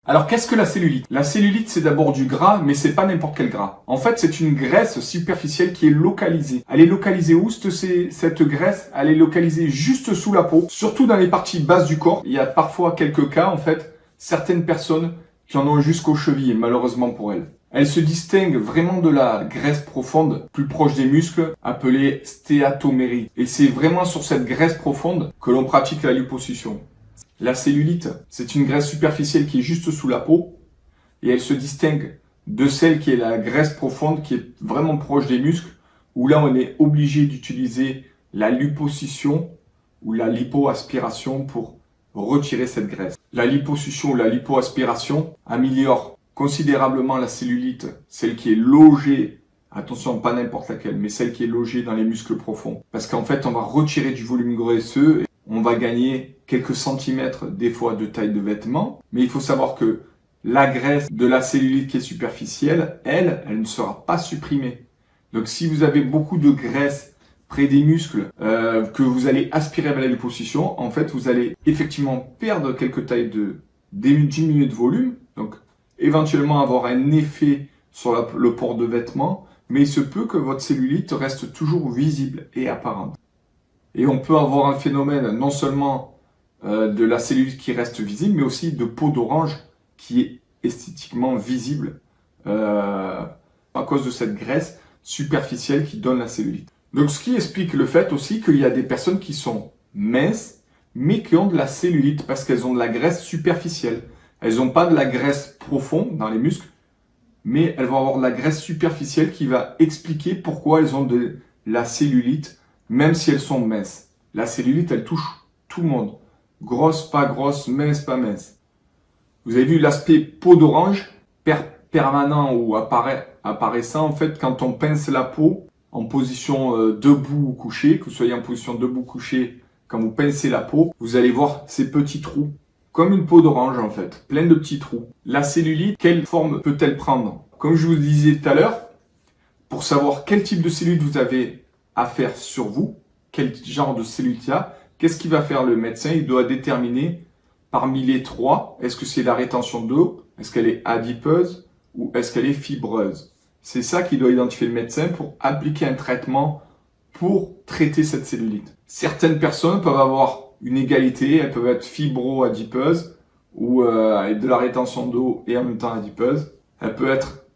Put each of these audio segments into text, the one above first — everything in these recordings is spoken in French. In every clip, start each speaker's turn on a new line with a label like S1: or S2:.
S1: Alors qu'est-ce que la cellulite? La cellulite, c'est d'abord du gras, mais c'est pas n'importe quel gras. En fait, c'est une graisse superficielle qui est localisée. Elle est localisée où cette graisse? Elle est localisée juste sous la peau, surtout dans les parties basses du corps. Il y a parfois quelques cas, en fait, certaines personnes qui en ont jusqu'aux chevilles, malheureusement pour elles. Elle se distingue vraiment de la graisse profonde, plus proche des muscles, appelée stéatomérie. Et c'est vraiment sur cette graisse profonde que l'on pratique la liposuction. La cellulite, c'est une graisse superficielle qui est juste sous la peau et elle se distingue de celle qui est la graisse profonde qui est vraiment proche des muscles où là on est obligé d'utiliser la liposuction ou la lipoaspiration pour retirer cette graisse. La liposuction ou la lipoaspiration améliore considérablement la cellulite, celle qui est logée, attention pas n'importe laquelle, mais celle qui est logée dans les muscles profonds. Parce qu'en fait on va retirer du volume graisseux. On va gagner quelques centimètres des fois de taille de vêtements, mais il faut savoir que la graisse de la cellulite qui est superficielle, elle ne sera pas supprimée. Donc si vous avez beaucoup de graisse près des muscles que vous allez aspirer avec la liposuction, en fait vous allez effectivement perdre quelques tailles diminuer de volume, donc éventuellement avoir un effet sur le port de vêtements, mais il se peut que votre cellulite reste toujours visible et apparente. Et on peut avoir un phénomène non seulement de la cellulite qui reste visible, mais aussi de peau d'orange qui est esthétiquement visible à cause de cette graisse superficielle qui donne la cellulite. Donc ce qui explique le fait aussi qu'il y a des personnes qui sont minces, mais qui ont de la cellulite parce qu'elles ont de la graisse superficielle. Elles n'ont pas de la graisse profonde dans les muscles, mais elles vont avoir de la graisse superficielle qui va expliquer pourquoi elles ont de la cellulite, même si elles sont minces. La cellulite, elle touche tout le monde. Grosse, pas grosse, mince, pas mince. Vous avez vu l'aspect peau d'orange, permanent ou apparaissant, en fait, quand on pince la peau en position debout ou couché, que vous soyez en position debout ou couché, quand vous pincez la peau, vous allez voir ces petits trous. Comme une peau d'orange, en fait. Plein de petits trous. La cellulite, quelle forme peut-elle prendre? Comme je vous disais tout à l'heure, pour savoir quel type de cellulite vous avez à faire sur vous, quel genre de cellulite il y a, qu'est-ce qu'il va faire le médecin? Il doit déterminer parmi les trois, est-ce que c'est la rétention d'eau, est-ce qu'elle est adipeuse ou est-ce qu'elle est fibreuse? C'est ça qu'il doit identifier le médecin pour appliquer un traitement pour traiter cette cellulite. Certaines personnes peuvent avoir une égalité, elles peuvent être fibro-adipeuses ou avec de la rétention d'eau et en même temps adipeuse. Elle peut être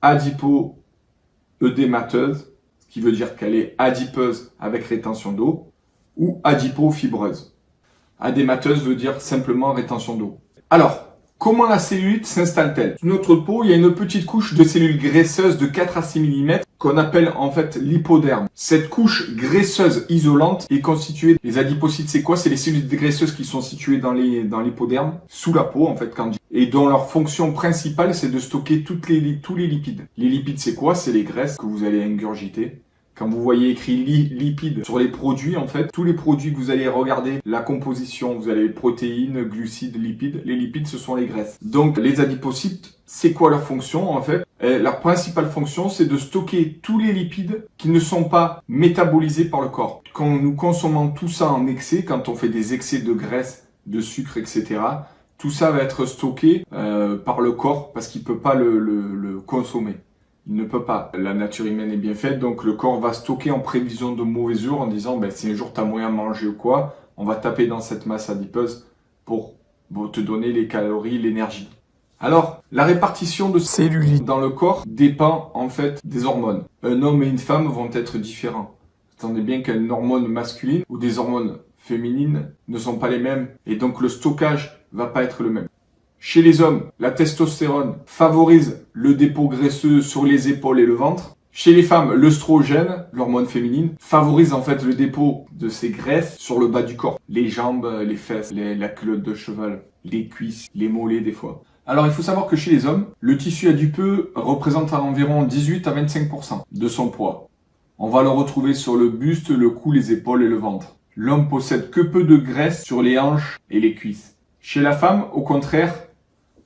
S1: adipo-œdémateuse, qui veut dire qu'elle est adipeuse avec rétention d'eau, ou adipofibreuse. Adémateuse veut dire simplement rétention d'eau. Alors, comment la cellulite s'installe-t-elle? Sur notre peau, il y a une petite couche de cellules graisseuses de 4 à 6 mm qu'on appelle en fait l'hypoderme. Cette couche graisseuse isolante est constituée des adipocytes. C'est quoi? C'est les cellules graisseuses qui sont situées dans l'hypoderme, sous la peau en fait, et dont leur fonction principale c'est de stocker tous les lipides. Les lipides c'est quoi? C'est les graisses que vous allez ingurgiter. Quand vous voyez écrit lipides sur les produits, en fait, tous les produits que vous allez regarder, la composition, vous avez protéines, glucides, lipides. Les lipides, ce sont les graisses. Donc, les adipocytes, c'est quoi leur fonction, en fait? Leur principale fonction, c'est de stocker tous les lipides qui ne sont pas métabolisés par le corps. Quand nous consommons tout ça en excès, quand on fait des excès de graisse, de sucre, etc., tout ça va être stocké par le corps parce qu'il ne peut pas le consommer. Il ne peut pas. La nature humaine est bien faite, donc le corps va stocker en prévision de mauvais jours en disant si un jour tu as moyen de manger ou quoi, on va taper dans cette masse adipeuse pour te donner les calories, l'énergie. Alors, la répartition de cellulite dans le corps dépend en fait des hormones. Un homme et une femme vont être différents. Attendez bien qu'une hormone masculine ou des hormones féminines ne sont pas les mêmes et donc le stockage va pas être le même. Chez les hommes, la testostérone favorise le dépôt graisseux sur les épaules et le ventre. Chez les femmes, l'œstrogène, l'hormone féminine, favorise en fait le dépôt de ces graisses sur le bas du corps. Les jambes, les fesses, la culotte de cheval, les cuisses, les mollets des fois. Alors il faut savoir que chez les hommes, le tissu adipeux représente environ 18 à 25% de son poids. On va le retrouver sur le buste, le cou, les épaules et le ventre. L'homme possède que peu de graisse sur les hanches et les cuisses. Chez la femme, au contraire,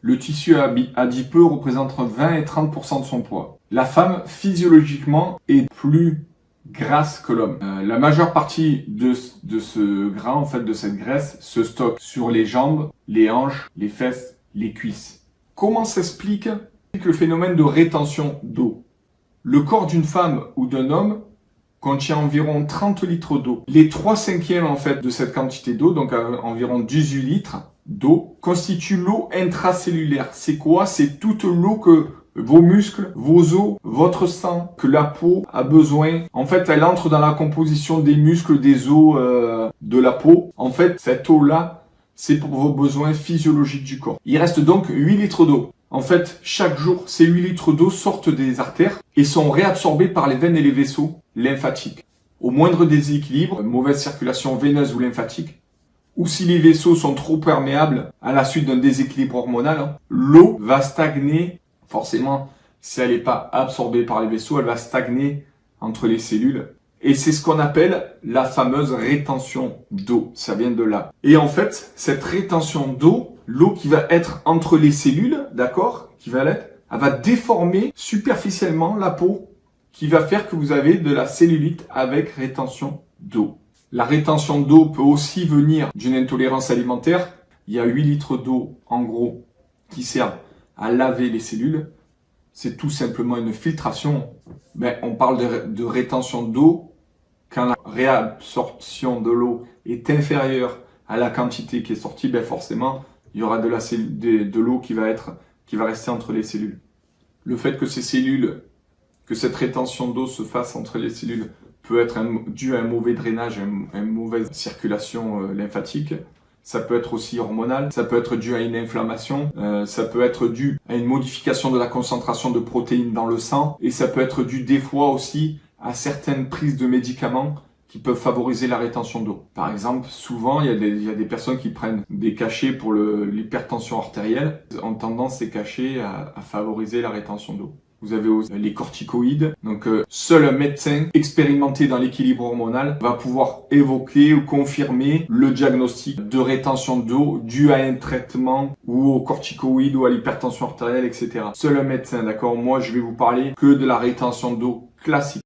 S1: le tissu adipeux représente entre 20 et 30% de son poids. La femme, physiologiquement, est plus grasse que l'homme. La majeure partie de ce gras, en fait, de cette graisse, se stocke sur les jambes, les hanches, les fesses, les cuisses. Comment s'explique le phénomène de rétention d'eau? Le corps d'une femme ou d'un homme contient environ 30 litres d'eau. Les 3/5 en fait de cette quantité d'eau, donc environ 18 litres d'eau, constitue l'eau intracellulaire. C'est quoi? C'est toute l'eau que vos muscles, vos os, votre sang, que la peau a besoin. En fait, elle entre dans la composition des muscles, des os, de la peau. En fait, cette eau-là, c'est pour vos besoins physiologiques du corps. Il reste donc 8 litres d'eau. En fait, chaque jour, ces 8 litres d'eau sortent des artères et sont réabsorbés par les veines et les vaisseaux lymphatiques. Au moindre déséquilibre, mauvaise circulation veineuse ou lymphatique, ou si les vaisseaux sont trop perméables à la suite d'un déséquilibre hormonal, l'eau va stagner. Forcément, si elle n'est pas absorbée par les vaisseaux, elle va stagner entre les cellules. Et c'est ce qu'on appelle la fameuse rétention d'eau. Ça vient de là. Et en fait, cette rétention d'eau, l'eau qui va être entre les cellules, d'accord, elle va déformer superficiellement la peau, qui va faire que vous avez de la cellulite avec rétention d'eau. La rétention d'eau peut aussi venir d'une intolérance alimentaire. Il y a 8 litres d'eau, en gros, qui servent à laver les cellules. C'est tout simplement une filtration. On parle de rétention d'eau quand la réabsorption de l'eau est inférieure à la quantité qui est sortie. Forcément, il y aura de l'eau qui va rester entre les cellules. Le fait que cette rétention d'eau se fasse entre les cellules peut être dû à un mauvais drainage, à une mauvaise circulation lymphatique. Ça peut être aussi hormonal, ça peut être dû à une inflammation, ça peut être dû à une modification de la concentration de protéines dans le sang, et ça peut être dû des fois aussi à certaines prises de médicaments qui peuvent favoriser la rétention d'eau. Par exemple, souvent, il y a des personnes qui prennent des cachets pour l'hypertension artérielle, ont tendance ces cachets à favoriser la rétention d'eau. Vous avez aussi les corticoïdes. Donc, seul un médecin expérimenté dans l'équilibre hormonal va pouvoir évoquer ou confirmer le diagnostic de rétention d'eau dû à un traitement ou aux corticoïdes ou à l'hypertension artérielle, etc. Seul un médecin, d'accord? Moi, je vais vous parler que de la rétention d'eau classique.